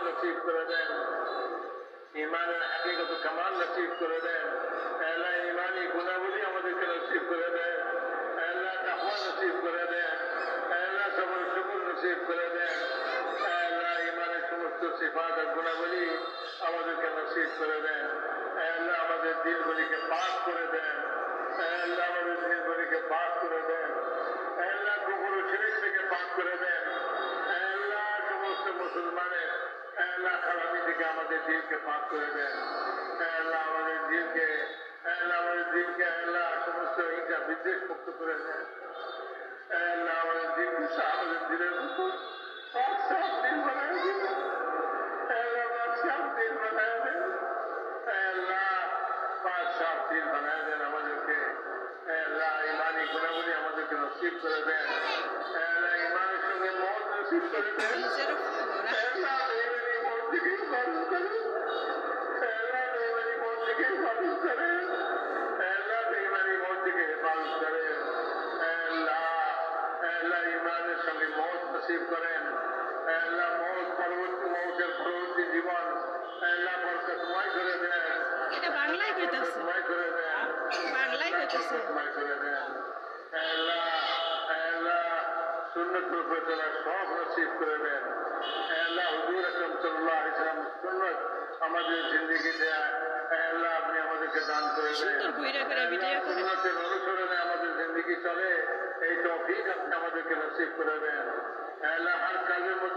নসিব করে দেন, ইমানের হাকিকত কামাল নসিব করে দেন। আল্লাহ ইমানি গুণাবলী আমাদেরকে নসিব করে দেন। আল্লাহ তাকওয়া নসিব করে দেন। আল্লাহ সবর শুকর নসিব করে দেন। আল্লাহ ইমানের সমস্ত সিফাত আর গুণাবলী আমাদেরকে নসিব করে দেন। আল্লাহ আমাদের দিলগুলিকে পাক করে দেন। আল্লাহ আমাদের দিলগুলিকে পাক করে দেন। আল্লাহ কুফর ও শিরক থেকে পাক করে দেন। আল্লাহ সমস্ত মুসলমানের আল্লাহ খারাপি থেকে আমাদের দিলকে পাক করে দেন। আল্লাহ আমাদের দিলকে আল্লাহ সমস্ত হিংসা বিদ্বেষ মুক্ত করে দেন। আল্লাহ আমাদের দিলকে আমাদের দিলের মতো সাফ দিল বানায় দেন। আল্লাহ সাফ দিল বানায় দেন। আল্লাহ সাফ দিল বানায় দেন আমাদেরকে। আল্লাহ ইমানি গুণাবলী আমাদেরকে নসিব করে দেন। আল্লাহ ইমানের সঙ্গে মত নসিব করে দেন। আল্লাহ ইমানি মত থেকে হিফাজত করেন। আল্লাহ ইমানি মত থেকে হিফাজত করেন। আল্লাহ ইমানি মত থেকে হিফাজত করেন। আল্লাহ ইমানের সঙ্গে মত নসিব করেন। আল্লাহ মৌতের পরবর্তী জীবন আল্লাহ বরকতময় করে দেন। এটা বাংলায় কইতাছে, বরকতময় করে দেন। বাংলায় কইতাছে। বরকতময় করে দেন। আল্লাহ সুন্নতুল ফেতনা সব নসিব করে দেন। আল্লাহ হুজুর আকরাম সাল্লাল্লাহু আলাইহি ওয়াসাল্লাম সুন্নাত আমাদের জিন্দেগিতে আল্লাহ আপনি আমাদেরকে দান করে দেন। সুন্দর কইরা করে ভিডিও করে সুন্নতের অনুসরণে আমাদের জিন্দেগি চলে এই তৌফিক আপনি আমাদেরকে নসিব করে দেন। আল্লাহ হর কাজের মধ্যে